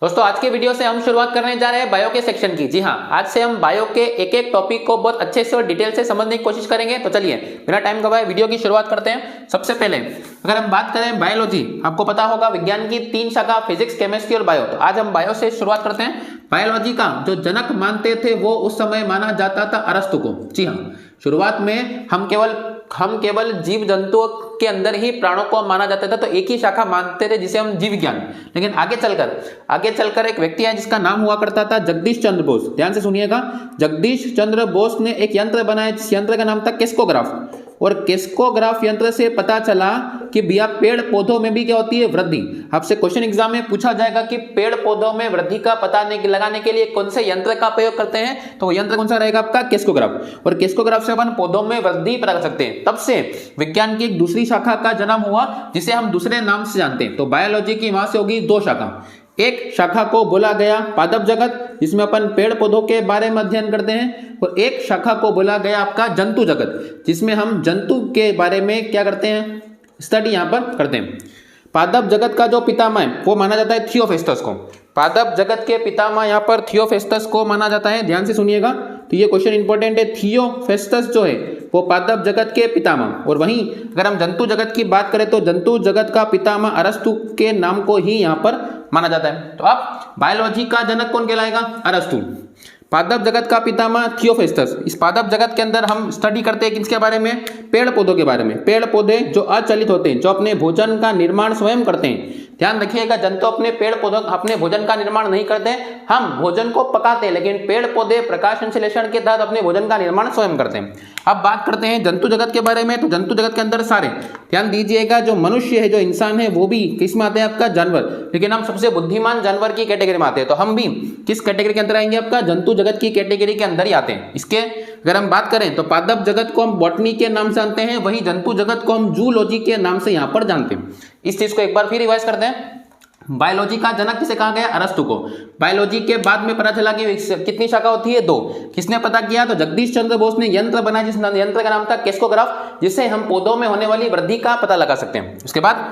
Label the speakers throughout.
Speaker 1: दोस्तों आज के वीडियो से हम शुरुआत करने जा रहे हैं बायो के सेक्शन की। जी हाँ, आज से हम बायो के एक एक टॉपिक को बहुत अच्छे से और डिटेल से समझने की कोशिश करेंगे। तो चलिए बिना टाइम गवाए वीडियो की शुरुआत करते हैं। सबसे पहले अगर हम बात करें बायोलॉजी, आपको पता होगा विज्ञान की 3 शाखा फिजिक्स, केमिस्ट्री और बायो। तो आज हम बायो से शुरुआत करते हैं। बायोलॉजी का जो जनक मानते थे वो उस समय माना जाता था अरस्तु को। जी हाँ, शुरुआत में हम केवल जीव जंतुओं के अंदर ही प्राणों को माना जाता था, तो एक ही शाखा मानते थे जिसे हम जीव विज्ञान। लेकिन आगे चलकर एक व्यक्ति है जिसका नाम हुआ करता था जगदीश चंद्र बोस। ध्यान से सुनिएगा, जगदीश चंद्र बोस ने एक यंत्र बनाया जिस यंत्र का नाम था केस्कोग्राफ। और केस्कोग्राफ यंत्र से पता चला कि भैया पेड़ पौधों में भी क्या होती है, वृद्धि। आपसे क्वेश्चन एग्जाम में पूछा जाएगा कि पेड़ पौधों में वृद्धि का पता लगाने के लिए कौन से यंत्र का प्रयोग करते हैं, तो वो यंत्र कौन सा रहेगा आपका, केस्कोग्राफ। और केस्कोग्राफ से अपन पौधों में वृद्धि पता कर सकते हैं। तब से विज्ञान की एक दूसरी शाखा का जन्म हुआ जिसे हम दूसरे नाम से जानते हैं। तो बायोलॉजी की वहां से होगी 2 शाखा। एक शाखा को बोला गया पादप जगत, जिसमें अपन पेड़ पौधों के बारे में अध्ययन करते हैं। और एक शाखा को बोला गया आपका जंतु जगत, जिसमें हम जंतु के बारे में क्या करते हैं, स्टडी यहां पर करते हैं। पादप जगत का जो पितामह है वो माना जाता है थियोफेस्टस को। पादप जगत के पितामह यहाँ पर थियोफेस्टस को माना जाता है। ध्यान से सुनिएगा, तो ये क्वेश्चन इंपॉर्टेंट है। थियोफेस्टस जो है वो पादप जगत के पितामह। और वहीं अगर हम जंतु जगत की बात करें तो जंतु जगत का पितामह अरस्तु के नाम को ही यहाँ पर माना जाता है। तो अब बायोलॉजी का जनक कौन कहलाएगा, अरस्तु। पादप जगत का पितामह थियोफेस्टस। इस पादप जगत के अंदर हम स्टडी करते हैं किसके बारे में, पेड़ पौधों के बारे में। पेड़ पौधे जो अचलित होते हैं, जो अपने भोजन का निर्माण स्वयं करते हैं। ध्यान रखिएगा, जंतु अपने भोजन का निर्माण नहीं करते, हम भोजन को पकाते हैं, लेकिन पेड़ पौधे प्रकाश संश्लेषण के तहत अपने भोजन का निर्माण स्वयं करते हैं। अब बात करते हैं जंतु जगत के बारे में। तो जंतु जगत के अंदर सारे, ध्यान दीजिएगा, जो मनुष्य है, जो इंसान है, वो भी किस में आते हैं आपका, जानवर। लेकिन हम सबसे बुद्धिमान जानवर की कैटेगरी में आते हैं, तो हम भी किस कैटेगरी के अंदर आएंगे, आपका जंतु जगत की कैटेगरी के अंदर ही आते हैं। इसके अगर हम बात करें तो पादप जगत को हम बॉटनी के नाम से जानते हैं, वही जंतु जगत को हम जूलॉजी के नाम से यहां पर जानते हैं। इस चीज को एक बार फिर रिवाइज करते हैं। बायोलॉजी का जनक किसे कहा गया, अरस्तु को। बायोलॉजी के बाद में पता चला कि कितनी शाखा होती है, 2। किसने पता किया, तो जगदीश चंद्र बोस ने यंत्र बनाया जिस यंत्र का नाम था केस्कोग्राफ, जिससे हम पौधों में होने वाली वृद्धि का पता लगा सकते हैं। उसके बाद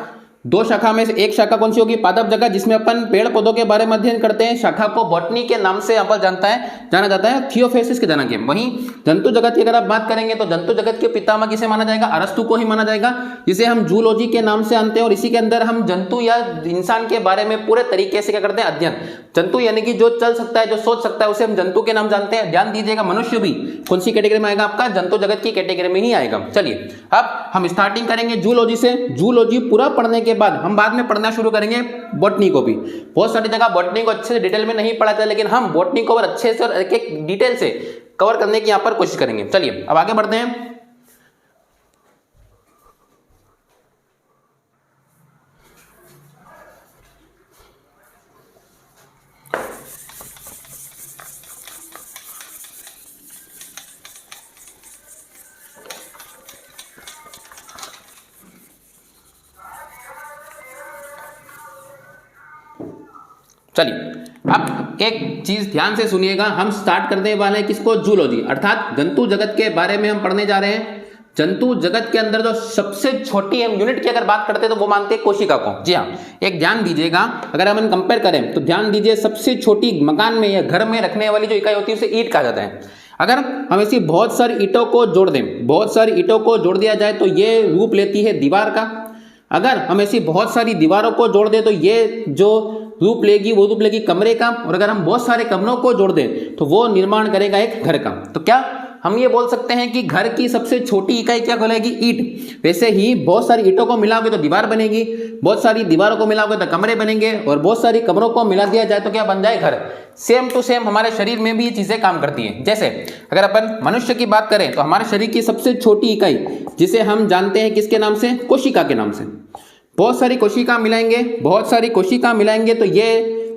Speaker 1: 2 शाखा में से एक शाखा कौन सी होगी, पादप जगत, जिसमें अपन पेड़ पौधों के बारे में अध्ययन करते हैं। शाखा को बॉटनी के नाम से अपन जाना जाता है, थियोफेसिस के जनक है। वहीं जंतु जगत की अगर आप बात करेंगे तो जंतु जगत के पितामह किसे माना जाएगा, अरस्तु को ही माना जाएगा, जिसे हम जूलॉजी के नाम से जानते हैं। और इसी के अंदर हम जंतु या इंसान के बारे में पूरे तरीके से क्या करते हैं, अध्ययन। जंतु यानी कि जो चल सकता है, जो सोच सकता है, उसे हम जंतु के नाम जानते हैं। ध्यान दीजिएगा, मनुष्य भी कौन सी कैटेगरी में आएगा, आपका जंतु जगत की कैटेगरी में ही आएगा। चलिए अब हम स्टार्टिंग करेंगे जूलॉजी से। जूलॉजी पूरा पढ़ने के बाद हम बाद में पढ़ना शुरू करेंगे बॉटनी को भी। बहुत सारी जगह बॉटनी को अच्छे से डिटेल में नहीं पढ़ा था, लेकिन हम बॉटनी को अच्छे से और एक डिटेल से कवर करने की यहां पर कोशिश करेंगे। चलिए अब आगे बढ़ते हैं। चलिए अब एक चीज ध्यान से सुनिएगा, हम स्टार्ट करने वाले हैं किसको, जूलॉजी, अर्थात जंतु जगत के बारे में हम पढ़ने जा रहे हैं। जंतु जगत के अंदर जो सबसे छोटी हम यूनिट की अगर बात करते हैं तो वो मानते हैं कोशिका को। जी हाँ, एक ध्यान दीजिएगा, अगर हम कंपेयर करें तो ध्यान दीजिए, सबसे छोटी मकान में या घर में रखने वाली जो इकाई होती है उसे ईंट कहा जाता है। अगर हम ऐसी बहुत सारी ईंटों को जोड़ दें, बहुत सारी ईंटों को जोड़ दिया जाए तो ये रूप लेती है दीवार का। अगर हम ऐसी बहुत सारी दीवारों को जोड़ दें तो ये जो रूप लेगी वो रूप लेगी कमरे का। और अगर हम बहुत सारे कमरों को जोड़ दें तो वो निर्माण करेगा एक घर का। तो क्या हम ये बोल सकते हैं कि घर की सबसे छोटी इकाई क्या कहलाएगी, ईंट। वैसे ही बहुत सारी ईंटों को मिलाओगे तो दीवार बनेगी, बहुत सारी दीवारों को मिलाओगे तो कमरे बनेंगे, और बहुत सारी कमरों को मिला दिया जाए तो क्या बन जाए, घर। सेम टू सेम हमारे शरीर में भी ये चीजें काम करती हैं। जैसे अगर अपन मनुष्य की बात करें तो हमारे शरीर की सबसे छोटी इकाई जिसे हम जानते हैं किसके नाम से, कोशिका के नाम से। बहुत सारी कोशिका मिलाएंगे तो ये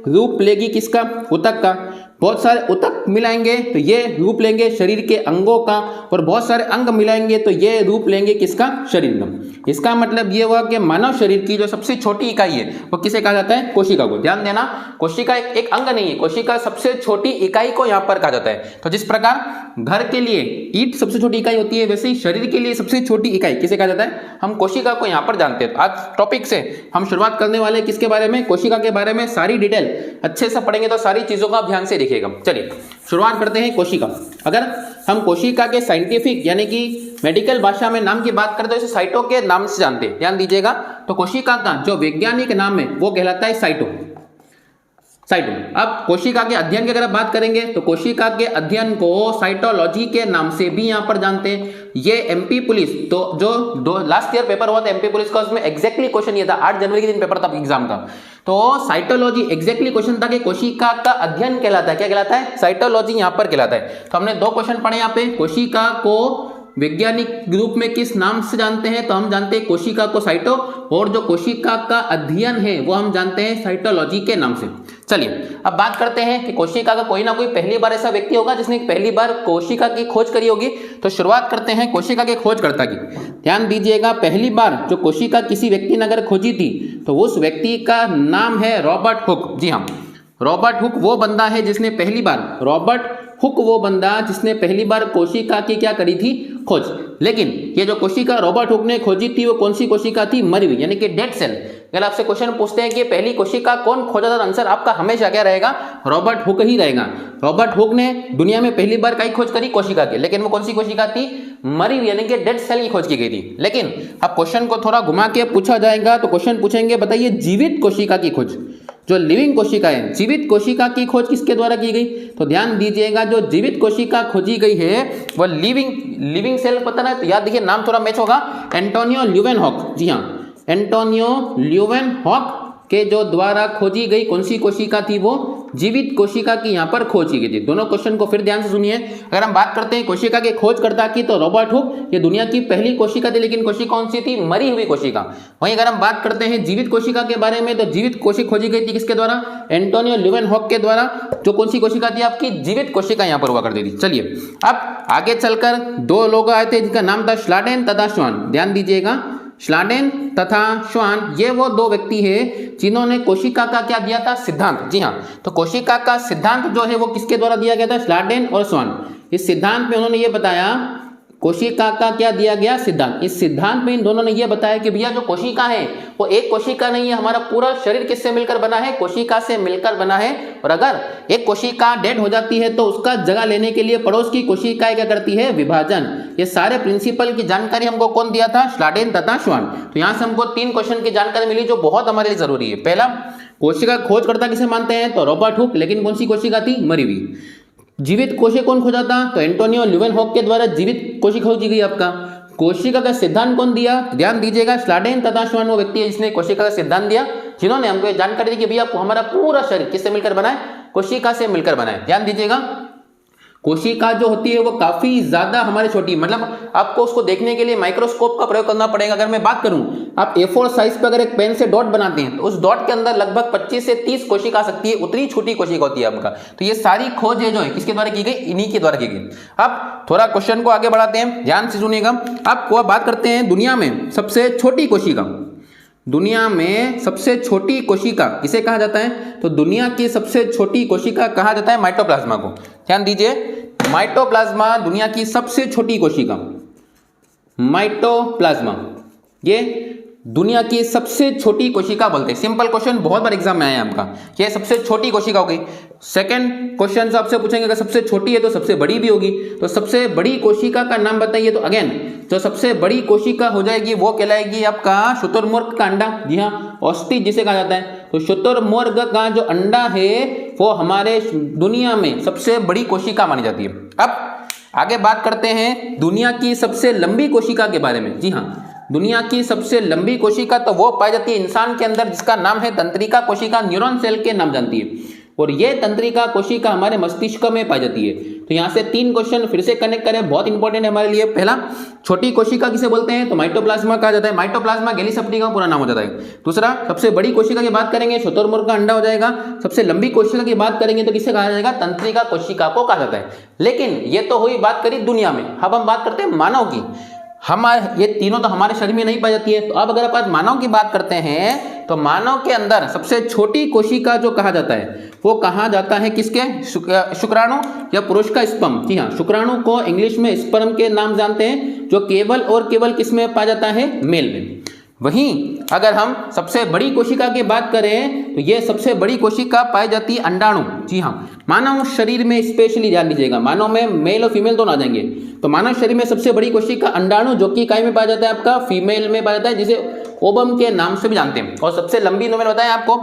Speaker 1: रूप लेगी किसका, ऊतक का। बहुत सारे ऊतक मिलाएंगे तो ये रूप लेंगे शरीर के अंगों का, और बहुत सारे अंग मिलाएंगे तो ये रूप लेंगे किसका, शरीर का। इसका मतलब ये हुआ कि मानव शरीर की जो सबसे छोटी इकाई है वो किसे कहा जाता है? कोशिका को। ध्यान देना, कोशिका एक अंग नहीं है, कोशिका सबसे छोटी इकाई को यहाँ पर कहा जाता है। तो जिस प्रकार घर के लिए ईंट सबसे छोटी इकाई होती है, वैसे ही शरीर के लिए सबसे छोटी इकाई किसे कहा जाता है? हम कोशिका को यहाँ पर जानते हैं। तो आज टॉपिक से हम शुरुआत करने वाले किसके बारे में? कोशिका के बारे में। सारी डिटेल अच्छे से पढ़ेंगे तो सारी चीजों का ध्यान से देखिएगा। चलिए शुरुआत करते हैं कोशिका। अगर हम कोशिका के साइंटिफिक यानी कि मेडिकल भाषा में नाम की बात करते हैं, इसे साइटो के नाम से जानते हैं। ध्यान दीजिएगा, तो कोशिका का जो वैज्ञानिक नाम है वो कहलाता है साइटो। अब कोशिका के अध्ययन की अगर बात करेंगे तो कोशिका के अध्ययन को साइटोलॉजी के नाम से भी यहां पर जानते हैं। ये एमपी पुलिस, तो जो लास्ट ईयर पेपर हुआ था एमपी पुलिस का, उसमें एग्जैक्टली क्वेश्चन ये था, 8 जनवरी के दिन पेपर था एग्जाम का। तो साइटोलॉजी एग्जैक्टली क्वेश्चन था कि कोशिका का अध्ययन कहलाता है, क्या कहलाता है? साइटोलॉजी यहां पर कहलाता है। तो हमने 2 क्वेश्चन पढ़े यहाँ पे। कोशिका को वैज्ञानिक रूप में किस नाम से जानते हैं? तो हम जानते हैं कोशिका को साइटो, और जो कोशिका का अध्ययन है वो हम जानते हैं साइटोलॉजी के नाम से। चलिए अब बात करते हैं कि कोशिका का कोई ना कोई पहली बार ऐसा व्यक्ति होगा जिसने पहली बार कोशिका की खोज करी होगी। तो शुरुआत करते हैं कोशिका के खोजकर्ता की। ध्यान दीजिएगा, पहली बार जो कोशिका किसी व्यक्ति ने अगर खोजी थी तो उस व्यक्ति का नाम है रॉबर्ट हुक। जी हाँ, रॉबर्ट हुक वो बंदा है जिसने पहली बार, रॉबर्ट हुक वो बंदा जिसने पहली बार कोशिका की क्या करी थी? खोज। लेकिन ये जो कोशिका रॉबर्ट हुक ने खोजी थी वो कौन सी कोशिका थी? मरी हुई, यानी कि डेड सेल। अगर आपसे क्वेश्चन पूछते हैं कि पहली कोशिका कौन खोजा था, आंसर आपका हमेशा क्या रहेगा? रॉबर्ट हुक ही रहेगा। रॉबर्ट हुक ने दुनिया में पहली बार कई खोज करी? कोशिका की। लेकिन वो कौन सी कोशिका थी? मरी हुई, यानी कि डेड सेल की खोज की गई थी। लेकिन अब क्वेश्चन को थोड़ा घुमा के पूछा जाएगा, तो क्वेश्चन पूछेंगे बताइए जीवित कोशिका की खोज, जो लिविंग कोशिका है, जीवित कोशिका की खोज किसके द्वारा की गई? तो ध्यान दीजिएगा, जो जीवित कोशिका खोजी गई है वो लिविंग सेल, पता ना, तो याद देखिए नाम थोड़ा मैच होगा, एंटोनियो ल्यूवेनहॉक। जी हाँ, एंटोनियो ल्यूवेनहॉक के जो द्वारा खोजी गई कौन सी कोशिका थी? वो जीवित कोशिका की यहाँ पर खोज की गई थी। दोनों क्वेश्चन को फिर ध्यान से सुनिए। अगर हम बात करते हैं कोशिका के खोजकर्ता की, तो रॉबर्ट हुक ये दुनिया की पहली कोशिका थी, लेकिन कोशिका कौन सी थी? मरी हुई कोशिका। वहीं अगर हम बात करते हैं जीवित कोशिका के बारे में, तो जीवित कोशिका खोजी गई थी किसके द्वारा? एंटोनियो ल्यूवेनहॉक के द्वारा। जो कौन सी कोशिका थी आपकी? जीवित कोशिका यहाँ पर हुआ करती थी। चलिए अब आगे चलकर 2 लोग आए थे जिनका नाम था श्लाडेन तथा श्वान। ध्यान दीजिएगा, श्लाडेन तथा श्वान ये वो 2 व्यक्ति हैं जिन्होंने कोशिका का क्या दिया था? सिद्धांत। जी हाँ, तो कोशिका का सिद्धांत जो है वो किसके द्वारा दिया गया था? श्लाडेन और श्वान। इस सिद्धांत में उन्होंने ये बताया, कोशिका का क्या दिया गया? सिद्धांत। इस सिद्धांत में इन दोनों ने यह बताया कि भैया जो कोशिका है वो एक कोशिका नहीं है, हमारा पूरा शरीर किससे मिलकर बना है? कोशिका से मिलकर बना है। और अगर एक कोशिका डेड हो जाती है तो उसका जगह लेने के लिए पड़ोस की कोशिकाएं क्या करती है? विभाजन। ये सारे प्रिंसिपल की जानकारी हमको कौन दिया था? श्लाडेन तथा श्वान। तो यहाँ से हमको 3 क्वेश्चन की जानकारी मिली जो बहुत हमारे लिए जरूरी है। पहला, कोशिका खोजकर्ता किसे मानते हैं? तो रॉबर्ट हुक। लेकिन कौन सी कोशिका थी? मरी हुई। जीवित कोशिका कौन खोजा था? तो एंटोनियो ल्यूवेनहॉक के द्वारा जीवित कोशिका खोजी गई। आपका कोशिका का सिद्धांत कौन दिया? ध्यान दीजिएगा, श्लाडेन तथा श्वान वो व्यक्ति है जिसने कोशिका का सिद्धांत दिया, जिन्होंने हमको जानकारी दी कि भैया हमारा पूरा शरीर किससे मिलकर बना है? कोशिका से मिलकर बना है। ध्यान दीजिएगा, कोशिका जो होती है वो काफी ज्यादा हमारे छोटी, मतलब आपको उसको देखने के लिए माइक्रोस्कोप का प्रयोग करना पड़ेगा। अगर मैं बात करूं, आप A4 साइज पे अगर एक पेन से डॉट बनाते हैं तो उस डॉट के अंदर लगभग 25 से 30 कोशिका आ सकती है, उतनी छोटी कोशिका होती है आपका। तो ये सारी खोज है जो है किसके द्वारा की गई? इन्हीं के द्वारा की गई। अब थोड़ा क्वेश्चन को आगे बढ़ाते हैं, ध्यान से सुनिएगा। अब बात करते हैं दुनिया में सबसे छोटी कोशिका। दुनिया में सबसे छोटी कोशिका किसे कहा जाता है? तो दुनिया की सबसे छोटी कोशिका कहा जाता है माइटोप्लाज्मा को। ध्यान दीजिए, माइटोप्लाज्मा दुनिया की सबसे छोटी कोशिका, माइटोप्लाज्मा ये दुनिया की सबसे छोटी कोशिका बोलते हैं। सिंपल क्वेश्चन बहुत बार एग्जाम में आया है आपका, ये सबसे छोटी कोशिका हो गई। सेकंड क्वेश्चन से आपसे पूछेंगे अगर सबसे छोटी है तो सबसे बड़ी भी होगी, तो सबसे बड़ी कोशिका का नाम बताइए। तो अगेन जो सबसे बड़ी कोशिका हो जाएगी वो कहलाएगी आपका शुतुरमुर्ग का अंडा। जी हाँ, ऑस्टिच जिसे कहा जाता है। तो शुतुरमुर्ग का जो अंडा है वो हमारे दुनिया में सबसे बड़ी कोशिका मानी जाती है। अब आगे बात करते हैं दुनिया की सबसे लंबी कोशिका के बारे में। जी हाँ, दुनिया की सबसे लंबी कोशिका तो वो पाई जाती है इंसान के अंदर, जिसका नाम है तंत्रिका कोशिका, न्यूरॉन सेल के नाम जानती है। और ये तंत्रिका कोशिका हमारे मस्तिष्क में पाई जाती है। तो यहाँ से 3 क्वेश्चन फिर से कनेक्ट करें, बहुत इंपॉर्टेंट है हमारे लिए। पहला, छोटी कोशिका किसे बोलते हैं? तो माइटोप्लाज्मा कहा जाता है। माइटोप्लाज्मा गैलीसप्टी का पूरा नाम हो जाता है। दूसरा, सबसे बड़ी कोशिका की बात करेंगे शुतुरमुर्ग का अंडा हो जाएगा। सबसे लंबी कोशिका की बात करेंगे तो किसे कहा जाएगा? तंत्रिका कोशिका को कहा जाता है। लेकिन ये तो हुई बात करी दुनिया में, अब हम बात करते हैं मानव की। हमारे ये तीनों तो हमारे शरीर में नहीं पाई जाती है। तो अब अगर अपन मानव की बात करते हैं तो मानव के अंदर सबसे छोटी कोशिका जो कहा जाता है वो कहा जाता है किसके, शुक्राणु या पुरुष का स्पर्म। जी हाँ, शुक्राणु को इंग्लिश में स्पर्म के नाम जानते हैं, जो केवल और केवल किसमें पाया जाता है, मेल में। वहीं अगर हम सबसे बड़ी कोशिका की बात करें तो ये सबसे बड़ी कोशिका पाई जाती है अंडाणु। जी हाँ, मानव शरीर में स्पेशली ध्यान दीजिएगा, मानव में मेल और फीमेल दोनों आ जाएंगे। तो मानव शरीर में सबसे बड़ी कोशिका अंडाणु, जो कि इकाई में पाया जाता है आपका फीमेल में पाया जाता है, जिसे ओबम के नाम से भी जानते हैं। और सबसे लंबी, मैंने बताया आपको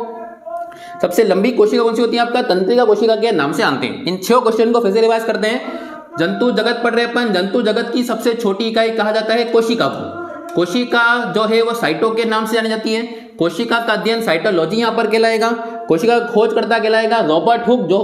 Speaker 1: सबसे लंबी कोशिका कौन सी होती है, आपका तंत्रिका कोशिका के नाम से जानते हैं। इन 6 क्वेश्चन को फिर से रिवाइज करते हैं। जंतु जगत पढ़ रहे अपन। जंतु जगत की सबसे छोटी इकाई कहा जाता है कोशिका को। कोशिका जो है वो साइटो के नाम से जानी जाती है। कोशिका का अध्ययन साइटोलॉजी यहाँ पर कहलाएगा। कोशिका का खोजकर्ता कहलाएगा रॉबर्ट हुक, जो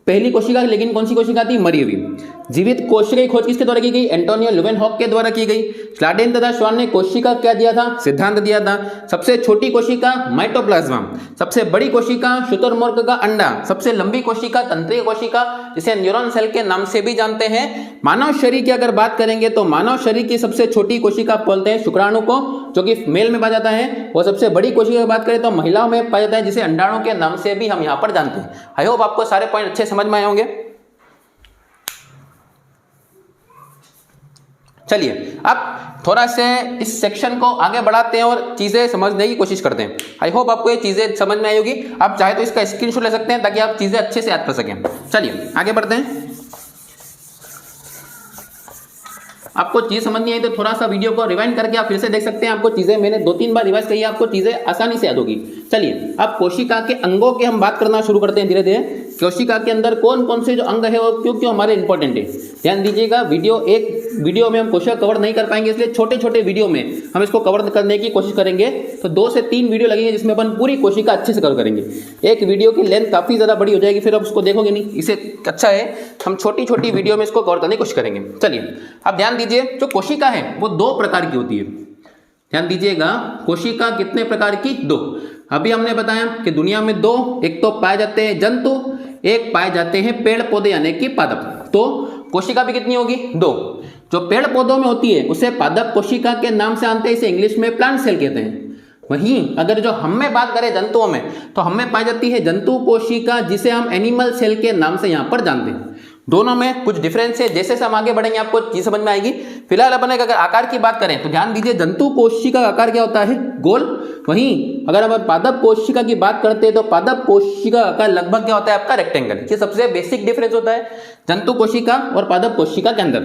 Speaker 1: पहली कोशिका, लेकिन कौन सी कोशिका थी, मरी हुई। जीवित कोशिका की खोज किसके द्वारा की गई, एंटोनियो ल्यूवेनहॉक के द्वारा की गई। स्लाडेन तथा श्वान ने कोशिका क्या दिया था, सिद्धांत दिया था। सबसे छोटी कोशिका माइटोप्लाज्मा, सबसे बड़ी कोशिका शुतुरमुर्ग का अंडा, सबसे लंबी कोशिका तंत्रिका कोशिका, जिसे न्यूरॉन सेल के नाम से भी जानते हैं। मानव शरीर की अगर बात करेंगे तो मानव शरीर की सबसे छोटी कोशिका बोलते हैं शुक्राणु को, जो कि मेल में पाया जाता है। और सबसे बड़ी कोशिका की बात करें तो महिलाओं में पाया जाता है, जिसे अंडाणु के नाम से भी हम यहाँ पर जानते हैं। आई होप आपको सारे पॉइंट अच्छे समझ में आए होंगे। चलिए अब थोड़ा से इस सेक्शन को आगे बढ़ाते हैं और चीजें समझने की कोशिश करते हैं। आई होप आपको ये चीजें समझ में आई होगी। आप चाहे तो इसका स्क्रीनशॉट ले सकते हैं ताकि आप चीजें अच्छे से याद कर सकें। चलिए आगे बढ़ते हैं। आपको चीज समझ नहीं आई तो थोड़ा सा वीडियो को रिवाइंड करके आप फिर से देख सकते हैं। आपको चीजें मैंने 2-3 बार रिवाइज कही है, आपको चीजें आसानी से याद होगी। चलिए अब कोशिका के अंगों के हम बात करना शुरू करते हैं धीरे धीरे। कोशिका के अंदर कौन कौन से जो अंग है वो क्यों क्यों हमारे इंपॉर्टेंट है, ध्यान दीजिएगा। एक वीडियो में हम कोशिका कवर नहीं कर पाएंगे, इसलिए छोटे छोटे वीडियो में हम इसको कवर करने की कोशिश करेंगे। तो 2 से 3 वीडियो लगेंगे जिसमें अपन पूरी कोशिका अच्छे से कवर करेंगे। एक वीडियो की लेंथ काफी ज्यादा बड़ी हो जाएगी, फिर आप उसको देखोगे नहीं। इसे अच्छा है हम छोटी छोटी वीडियो में इसको कवर करने की कोशिश करेंगे। चलिए अब ध्यान दीजिए, जो कोशिका है वो 2 प्रकार की होती है। ध्यान दीजिएगा, कोशिका कितने प्रकार की, 2। अभी हमने बताया कि दुनिया में 2, एक तो पाए जाते हैं जंतु, एक पाए जाते हैं पेड़ पौधे यानी कि पादप। तो कोशिका भी कितनी होगी, 2। जो पेड़ पौधों में होती है उसे पादप कोशिका के नाम से जानते हैं, इसे इंग्लिश में प्लांट सेल कहते हैं। वहीं अगर जो हम में बात करें जंतुओं में, तो हम में पाई जाती है जंतु कोशिका, जिसे हम एनिमल सेल के नाम से यहाँ पर जानते हैं। दोनों में कुछ डिफरेंस है, जैसे हम आगे बढ़ेंगे आपको चीज समझ में आएगी। फिलहाल अपन अगर आकार की बात करें तो ध्यान दीजिए, जंतु कोशिका का आकार क्या होता है, गोल। वहीं अगर हम पादप कोशिका की बात करते हैं तो पादप कोशिका का आकार लगभग क्या होता है, आपका रेक्टेंगल। ये सबसे बेसिक डिफरेंस होता है जंतु कोशिका और पादप कोशिका के अंदर।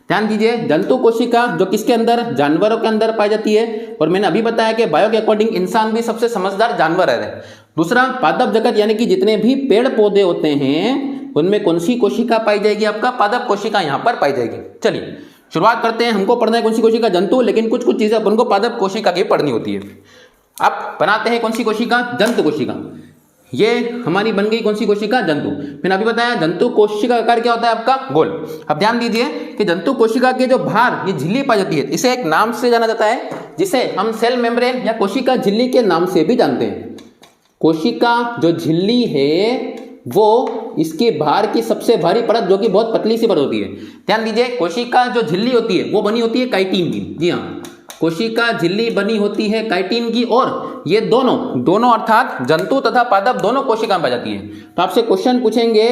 Speaker 1: ध्यान दीजिए, जंतु कोशिका जो किसके अंदर, जानवरों के अंदर पाई जाती है। और मैंने अभी बताया कि बायो के अकॉर्डिंग इंसान भी सबसे समझदार जानवर है। दूसरा, पादप जगत यानी कि जितने भी पेड़ पौधे होते हैं उनमें कौन सी कोशिका पाई जाएगी, आपका पादप कोशिका यहाँ पर पाई जाएगी। चलिए शुरुआत करते हैं। हमको पढ़ना है कौन सी कोशिका, जंतु, लेकिन कुछ कुछ चीजें अपन को पादप कोशिका की पढ़नी होती है। अब बनाते हैं कौन सी कोशिका, जंतु कोशिका। ये हमारी बन गई कौन सी कोशिका, जंतु। मैंने अभी बताया जंतु कोशिका का आकार क्या होता है, आपका गोल। अब ध्यान दीजिए कि जंतु कोशिका के जो बाहर ये झिल्ली पाई जाती है, इसे एक नाम से जाना जाता है, जिसे हम सेल मेम्ब्रेन या कोशिका झिल्ली के नाम से भी जानते हैं। कोशिका जो झिल्ली है वो इसके बाहर की सबसे भारी परत, जो कि बहुत पतली सी परत होती है। ध्यान दीजिए, कोशिका जो झिल्ली होती है वो बनी होती है काइटिन की। जी हाँ, कोशिका झिल्ली बनी होती है काइटिन की, और ये दोनों अर्थात जंतु तथा पादप दोनों कोशिका में पाई जाती है। तो आपसे क्वेश्चन पूछेंगे,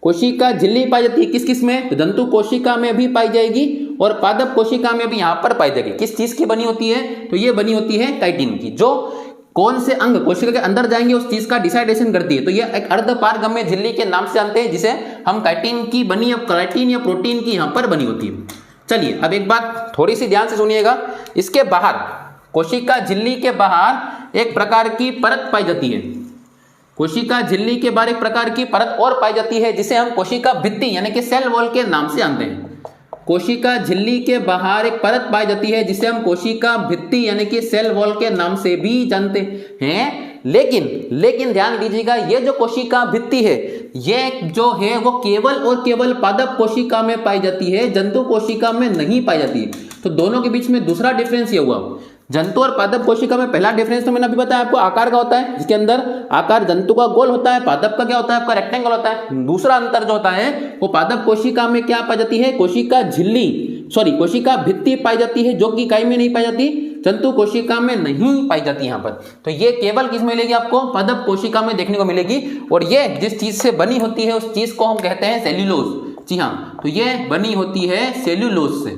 Speaker 1: कोशिका झिल्ली पाई जाती है किस किस में, तो जंतु कोशिका में भी पाई जाएगी और पादप कोशिका में भी यहाँ पर पाई जाएगी। किस चीज की बनी होती है, तो ये बनी होती है काइटिन की। जो कौन से अंग कोशिका के अंदर जाएंगे उस चीज का डिसाइडेशन करती है। तो ये एक अर्धपारगम्य झिल्ली के नाम से जानते हैं, जिसे हम काइटिन की बनी, अब काइटिन या प्रोटीन की यहाँ पर बनी होती है। चलिए अब एक बात थोड़ी सी ध्यान से सुनिएगा, इसके बाहर, कोशिका झिल्ली के बाहर एक प्रकार की परत पाई जाती है। कोशिका झिल्ली के बाहर एक प्रकार की परत और पाई जाती है, जिसे हम कोशिका भित्ति यानी कि सेल वॉल के नाम से जानते हैं। कोशिका झिल्ली के बाहर एक परत पाई जाती है, जिसे हम कोशिका भित्ति यानी कि सेल वॉल के नाम से भी जानते हैं। लेकिन ध्यान दीजिएगा, ये जो कोशिका भित्ति है, ये जो है वो केवल और केवल पादप कोशिका में पाई जाती है, जंतु कोशिका में नहीं पाई जाती। तो दोनों के बीच में दूसरा डिफरेंस ये हुआ। जंतु और पादप कोशिका में पहला डिफरेंस तो मैंने अभी बताया आपको, आकार का होता है, जिसके अंदर आकार जंतु का गोल होता है, पादप का क्या होता है, आपका रेक्टेंगल होता है। दूसरा अंतर जो होता है वो पादप कोशिका में क्या पाई जाती है, कोशिका झिल्ली सॉरी कोशिका भित्ति पाई जाती है, जो कि इकाई में नहीं पाई जाती, जंतु कोशिका में नहीं पाई जाती यहाँ पर। तो ये केवल किस में मिलेगी आपको, पादप कोशिका में देखने को मिलेगी। और ये जिस चीज से बनी होती है उस चीज को हम कहते हैं सेल्यूलोज। जी हाँ, तो ये बनी होती है सेल्यूलोज से,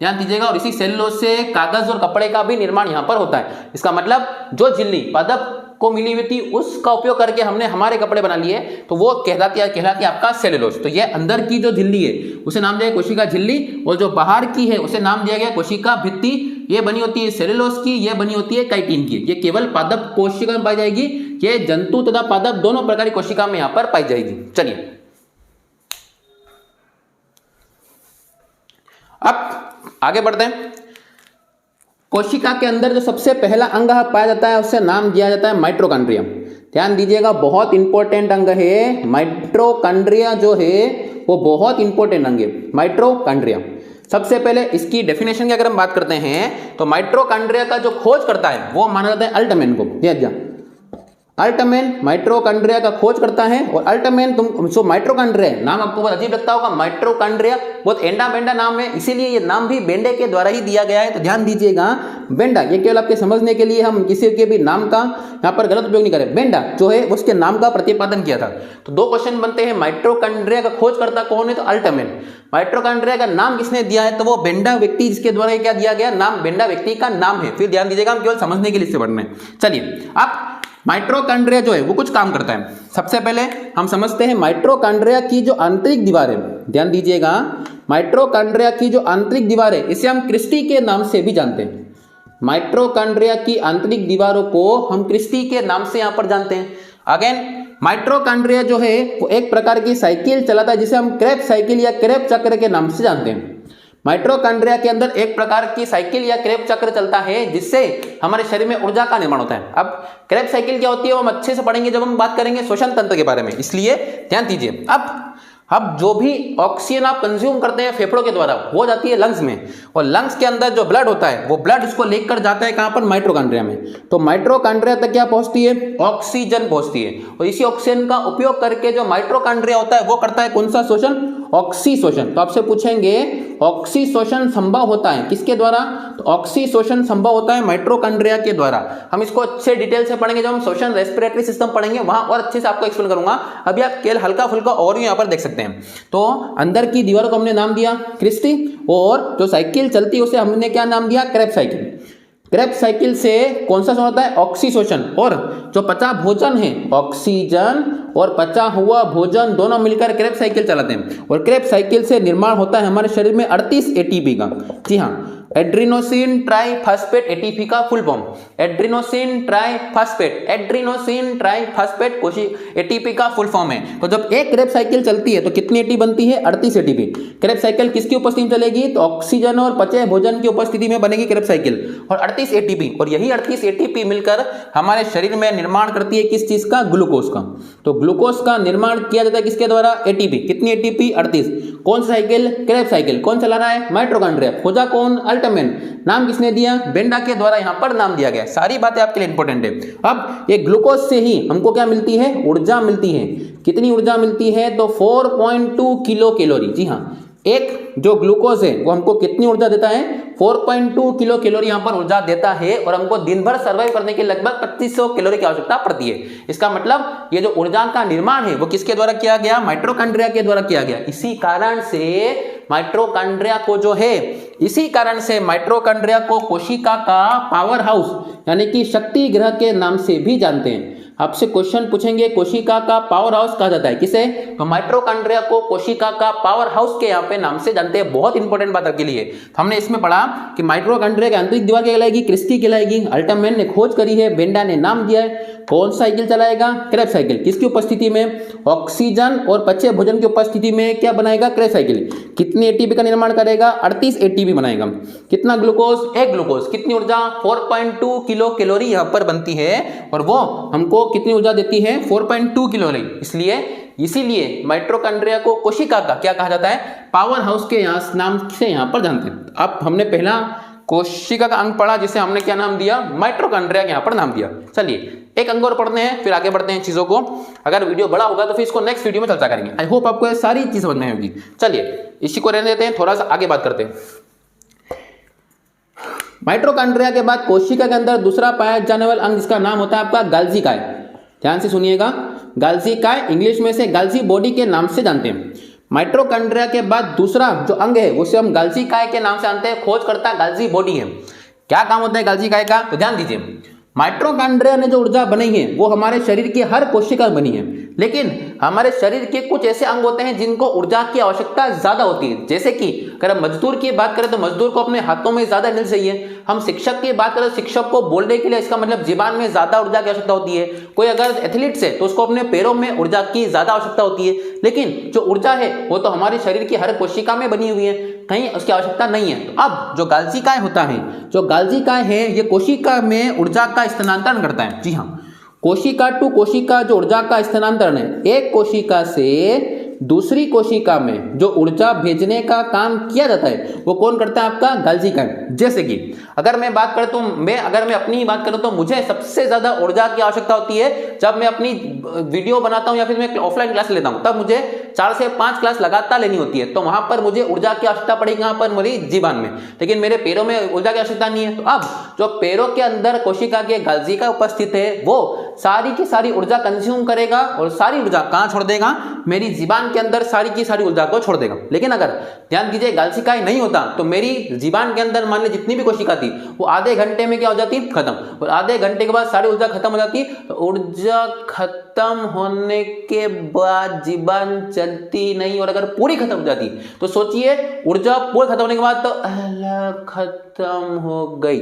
Speaker 1: ध्यान दीजिएगा। और इसी सेल्यूलोज से कागज और कपड़े का भी निर्माण यहाँ पर होता है। इसका मतलब जो झिल्ली पादप को मिली हुई थी उसका उपयोग करके हमने हमारे कपड़े बना लिए, तो वो कहलाती है आपका सेल्यूलोज। तो ये अंदर की जो झिल्ली है उसे नाम दिया कोशिका झिल्ली, और जो बाहर की है उसे नाम दिया गया कोशिका भित्ति। ये बनी होती है सेल्यूलोज की, ये बनी होती है काइटिन की। ये केवल पादप कोशिका में पाई जाएगी, ये जंतु तथा पादप दोनों प्रकार की कोशिका में यहाँ पर पाई जाएगी। चलिए अब आगे बढ़ते हैं। कोशिका के अंदर जो सबसे पहला अंग पाया जाता है उससे नाम दिया जाता है माइटोकॉन्ड्रिया। ध्यान दीजिएगा, बहुत इंपॉर्टेंट अंग है माइटोकॉन्ड्रिया, जो है वो बहुत इंपॉर्टेंट अंग है माइटोकॉन्ड्रिया। सबसे पहले इसकी डेफिनेशन की अगर हम बात करते हैं तो माइटोकॉन्ड्रिया का जो खोज करता है वो माना जाता है अल्टमैन को। अल्टमैन माइटोकॉन्ड्रिया का खोज करता है। और अल्टमैन माइटोकॉन्ड्रिया नाम आपको बहुत अजीब लगता होगा, माइटोकॉन्ड्रिया बहुत एंडा बेंडा नाम है, इसीलिए ये नाम भी बेंडे के द्वारा ही दिया गया है। तो ध्यान दीजिएगा, बेंडा ये केवल आपके समझने के लिए, हम किसी के भी नाम का यहाँ पर गलत उपयोग नहीं करें। बेंडा जो है उसके नाम का प्रतिपादन किया था। तो दो क्वेश्चन बनते हैं, माइटोकॉन्ड्रिया का खोज करता कौन है, तो अल्टमैन। माइटोकॉन्ड्रिया का नाम किसने दिया है, तो वो बेंडा व्यक्ति, जिसके द्वारा क्या दिया गया नाम, बेंडा व्यक्ति का नाम है। फिर ध्यान दीजिएगा, हम केवल समझने के लिए इससे पढ़ रहे हैं। चलिए, अब माइटोकॉन्ड्रिया जो है वो कुछ काम करता है। सबसे पहले हम समझते हैं माइटोकॉन्ड्रिया की जो आंतरिक दीवार है, ध्यान दीजिएगा, माइटोकॉन्ड्रिया की जो आंतरिक दीवार है इसे हम क्रिस्टी के नाम से भी जानते हैं। माइटोकॉन्ड्रिया की आंतरिक दीवारों को हम क्रिस्टी के नाम से यहां पर जानते हैं। अगेन माइटोकॉन्ड्रिया जो है वो एक प्रकार की साइकिल चलाता है जिसे हम क्रेब्स साइकिल या क्रेब्स चक्र के नाम से जानते हैं। माइटोकॉन्ड्रिया के अंदर एक प्रकार की साइकिल या क्रेब्स चक्र चलता है जिससे हमारे शरीर में ऊर्जा का निर्माण होता है। अब क्रेब्स साइकिल क्या होती है वो हम अच्छे से पढ़ेंगे जब हम बात करेंगे श्वसन तंत्र के बारे में, इसलिए ध्यान दीजिए। अब जो भी ऑक्सीजन आप कंज्यूम करते हैं फेफड़ों के द्वारा वो जाती है लंग्स में, और लंग्स के अंदर जो ब्लड होता है वो ब्लड उसको लेकर जाता है कहां पर, माइटोकॉन्ड्रिया में। तो माइटोकॉन्ड्रिया तक क्या पहुंचती है, ऑक्सीजन पहुंचती है, और इसी ऑक्सीजन का उपयोग करके जो माइटोकॉन्ड्रिया होता है वो करता है कौन सा शोषण, ऑक्सीशोषण। तो आपसे पूछेंगे ऑक्सीशोषण संभव होता है किसके द्वारा, तो ऑक्सीशोषण संभव होता है माइटोकॉन्ड्रिया के द्वारा। हम इसको अच्छे डिटेल से पढ़ेंगे जब हम शोषण रेस्पिरेटरी सिस्टम पढ़ेंगे, वहां और अच्छे से आपको एक्सप्लेन करूंगा। अभी आप केवल हल्का फुल्का और भी यहां पर देख सकते हैं। तो अंदर की दीवार को हमने नाम दिया क्रिस्टी, और जो साइकिल चलती है उसे हमने क्या नाम दिया, क्रेब्स साइकिल। क्रेब्स साइकिल से कौन सा होता है, ऑक्सीशोषण, और जो पचा भोजन है ऑक्सीजन और पचा हुआ भोजन दोनों मिलकर क्रेब्स साइकिल चलाते हैं। और क्रेब्स साइकिल से निर्माण होता है हमारे शरीर में 38 एटीपी का। जी हाँ, एड्रीनोसिन ट्राइफॉस्फेट एटीपी का फुल फॉर्म, एड्रीनोसिन ट्राइफॉस्फेट एटीपी का फुल फॉर्म है। तो जब एक क्रेब्स साइकिल चलती है तो कितनी एटीपी बनती है, 38 एटीपी। क्रेब्स साइकिल किसकी उपस्थिति में चलेगी, तो ऑक्सीजन और पचे भोजन की उपस्थिति में बनेगी क्रेब्स साइकिल, और 38 एटीपी। और यही 38 एटीपी मिलकर हमारे शरीर में निर्माण करती है किस चीज का, ग्लूकोज का। तो ग्लूकोज का निर्माण किया जाता है किसके द्वारा, एटीपी। कितनी एटीपी, 38। कौन सा साइकिल, क्रेब्स साइकिल। कौन चला रहा है, माइटोकॉन्ड्रिया। खोजा कौन, अल्टमैन। नाम किसने दिया, बेंडा के द्वारा यहां पर नाम दिया गया। सारी बातें आपके लिए इंपॉर्टेंट है। अब ये ग्लूकोज से ही हमको क्या मिलती है, ऊर्जा मिलती है। कितनी ऊर्जा मिलती है, तो 4.2 किलो कैलोरी। जी हाँ, एक जो ग्लूकोज है वो हमको कितनी ऊर्जा देता है, 4.2 किलो कैलोरी यहां पर ऊर्जा देता है, और हमको दिन भर सर्वाइव करने के लगभग 2500 कैलोरी की आवश्यकता पड़ती है। इसका मतलब ये जो ऊर्जा का निर्माण है वो किसके द्वारा किया गया, माइटोकॉन्ड्रिया के द्वारा किया गया। इसी कारण से माइटोकॉन्ड्रिया को जो है, इसी कारण से माइटोकॉन्ड्रिया को कोशिका का पावर हाउस यानी कि शक्ति ग्रह के नाम से भी जानते हैं। आपसे क्वेश्चन पूछेंगे कोशिका का पावर हाउस कहा जाता है किसे, तो माइटोकॉन्ड्रिया को कोशिका का पावर हाउस के यहाँ पे नाम से जानते हैं। बहुत इंपॉर्टेंट बात आपके लिए। तो हमने इसमें पढ़ा कि माइटोकॉन्ड्रिया की आंतरिक दीवार क्या कहलाएगी, क्रिस्टी कहलाएगी। अल्टमैन ने खोज करी है, बेंडा ने नाम दिया है। कौन साइकिल चलाएगा, क्रेब्स साइकिल। किसकी उपस्थिति में, ऑक्सीजन और पचे भोजन की उपस्थिति में क्या बनाएगा, क्रेब्स साइकिल। कितनी एटीपी का निर्माण करेगा, 38 एटीपी बनाएगा। कितना ग्लूकोज, एक ग्लूकोज। कितनी ऊर्जा, 4.2 किलो कैलोरी यहाँ पर बनती है, और वो हमको कितनी ऊर्जा देती है, 4.2 कैलोरी। इसीलिए माइटोकॉन्ड्रिया को कोशिका का क्या कहा जाता है, पावर हाउस के नाम से यहाँ पर जानते हैं। अब हमने पहला कोशिका का अंग पढ़ा जिसे हमने क्या नाम दिया, माइटोकॉन्ड्रिया के यहाँ पर नाम दिया। चलिए एक अंग और पढ़ते हैं, फिर आगे बढ़ते हैं चीजों को। अगर वीडियो बड़ा होगा तो फिर इसको नेक्स्ट वीडियो में चर्चा करेंगे। आई होप आपको ये सारी चीज समझ में होगी। चलिए इसी को रहने देते हैं, थोड़ा सा आगे बात करते हैं। माइटोकॉन्ड्रिया के बाद कोशिका के अंदर दूसरा पाया जाने वाला अंग जिसका नाम होता है आपका गाल्जी काय। ध्यान से सुनिएगा, गाल्जी काय, इंग्लिश में से गाल्जी बॉडी के नाम से जानते हैं। माइटोकॉन्ड्रिया के बाद दूसरा जो अंग है उसे हम गाल्जी काय के नाम से जानते हैं, खोज करता गाल्जी बॉडी है। क्या काम होता है गाल्जी काय का, तो ध्यान दीजिए। माइटोकॉन्ड्रिया ने जो ऊर्जा बनाई है वो हमारे शरीर की हर कोशिका बनी है, लेकिन हमारे शरीर के कुछ ऐसे अंग होते हैं जिनको ऊर्जा की आवश्यकता ज्यादा होती है। जैसे कि अगर हम मजदूर की बात करें तो मजदूर को अपने हाथों में ज्यादा एनर्जी चाहिए। हम शिक्षक की बात करें तो शिक्षक को बोलने के लिए इसका मतलब जीवन में ज्यादा ऊर्जा की आवश्यकता होती है। कोई अगर एथलीट्स है तो उसको अपने पैरों में ऊर्जा की ज्यादा आवश्यकता होती है, लेकिन जो ऊर्जा है वो तो हमारे शरीर की हर कोशिका में बनी हुई है, कहीं उसकी आवश्यकता नहीं है। तो अब जो गाल्जी काय होता है, जो गाल्जी काय है ये कोशिका में ऊर्जा का स्थानांतरण करता है। जी हाँ, कोशिका टू कोशिका जो ऊर्जा का स्थानांतरण है, एक कोशिका से दूसरी कोशिका में जो ऊर्जा भेजने का काम किया जाता है वो कौन करता है, आपका गाल्जी काय। जैसे कि अगर मैं बात करूं तो अगर मैं अपनी बात करूं तो मुझे सबसे ज्यादा ऊर्जा की आवश्यकता होती है जब मैं अपनी वीडियो बनाता हूं या फिर मैं ऑफलाइन क्लास लेता हूं, तब मुझे 4 से 5 क्लास लगातार लेनी होती है। तो वहां पर मुझे ऊर्जा की आवश्यकता पड़ेगी, वहां पर मेरी जीवन में, लेकिन मेरे पैरों में ऊर्जा की आवश्यकता नहीं है। तो अब जो पैरों के अंदर कोशिका के गाल्जी काय उपस्थित है वो सारी की सारी ऊर्जा कंज्यूम करेगा और सारी ऊर्जा कहां छोड़ देगा, मेरी जीवन के अंदर सारी की सारी ऊर्जा को छोड़ देगा। लेकिन अगर ध्यान दीजिए गाल्जी काय नहीं होता तो मेरी जीवन के अंदर मान ली जितनी भी कोशिका थी वो आधे घंटे में क्या हो जाती, खत्म, और आधे घंटे के बाद सारी ऊर्जा खत्म हो जाती। तो ऊर्जा खत्म होने के बाद जीवन चलती नहीं, और अगर पूरी खत्म हो जाती तो सोचिए ऊर्जा पूरी खत्म होने के बाद तो खत्म हो गई।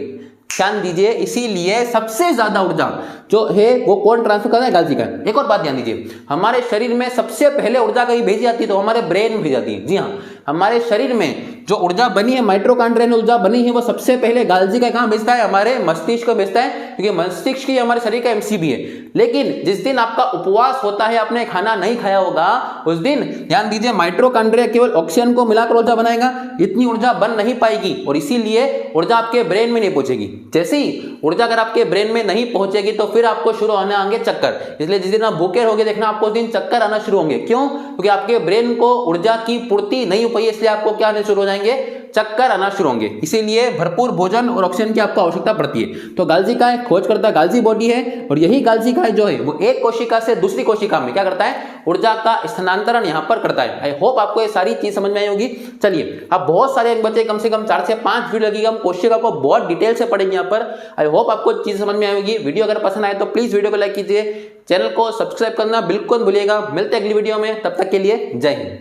Speaker 1: ध्यान दीजिए, इसीलिए सबसे ज्यादा ऊर्जा जो है वो कौन ट्रांसफर करता है, गाल्जी काय। एक और बात ध्यान दीजिए, हमारे शरीर में सबसे पहले ऊर्जा कहीं भेजी जाती है तो हमारे ब्रेन में भेजी जाती है। जी हाँ, हमारे शरीर में जो ऊर्जा बनी है, माइटोकॉन्ड्रिया ने ऊर्जा बनी है, वो सबसे पहले गाल्जी काय कहां भेजता है, हमारे मस्तिष्क को भेजता है, क्योंकि मस्तिष्क ही हमारे शरीर का एमसीबी है। लेकिन जिस दिन आपका उपवास होता है, आपने खाना नहीं खाया होगा, उस दिन ध्यान दीजिए माइटोकॉन्ड्रिया केवल ऑक्सीजन को मिलाकर ऊर्जा बनाएगा, इतनी ऊर्जा बन नहीं पाएगी और इसीलिए ऊर्जा आपके ब्रेन में नहीं पहुंचेगी। जैसे ही ऊर्जा अगर आपके ब्रेन में नहीं पहुंचेगी तो फिर आपको शुरू होने आएंगे चक्कर। इसलिए जिस दिन आप भूखे रहोगे देखना आपको उस दिन चक्कर आना शुरू होंगे। क्यों? क्योंकि आपके ब्रेन को ऊर्जा की पूर्ति नहीं हो पाई, इसलिए आपको क्या आने शुरू हो जाएंगे, चक्कर आना शुरू होंगे। इसीलिए भरपूर भोजन और ऑक्सीजन की आपको आवश्यकता पड़ती है। तो गाल्जी काय खोज करता गाल्जी बॉडी है, और यही गाल्जी काय जो है वो एक कोशिका से दूसरी कोशिका में क्या करता है, ऊर्जा का स्थानांतरण यहां पर करता है। आई होप आपको ये सारी चीज समझ में आई होगी। चलिए, अब बहुत सारे अंक बचे, कम से कम 4 से 5 वीडियो लगेगी, हम कोशिका को बहुत डिटेल से पढ़ेंगे यहाँ पर। आई होप आपको चीज समझ में आई होगी। वीडियो अगर पसंद आए तो प्लीज वीडियो को लाइक कीजिए, चैनल को सब्सक्राइब करना बिल्कुल भूलिएगा। मिलते हैं अगली वीडियो में, तब तक के लिए जय हिंद।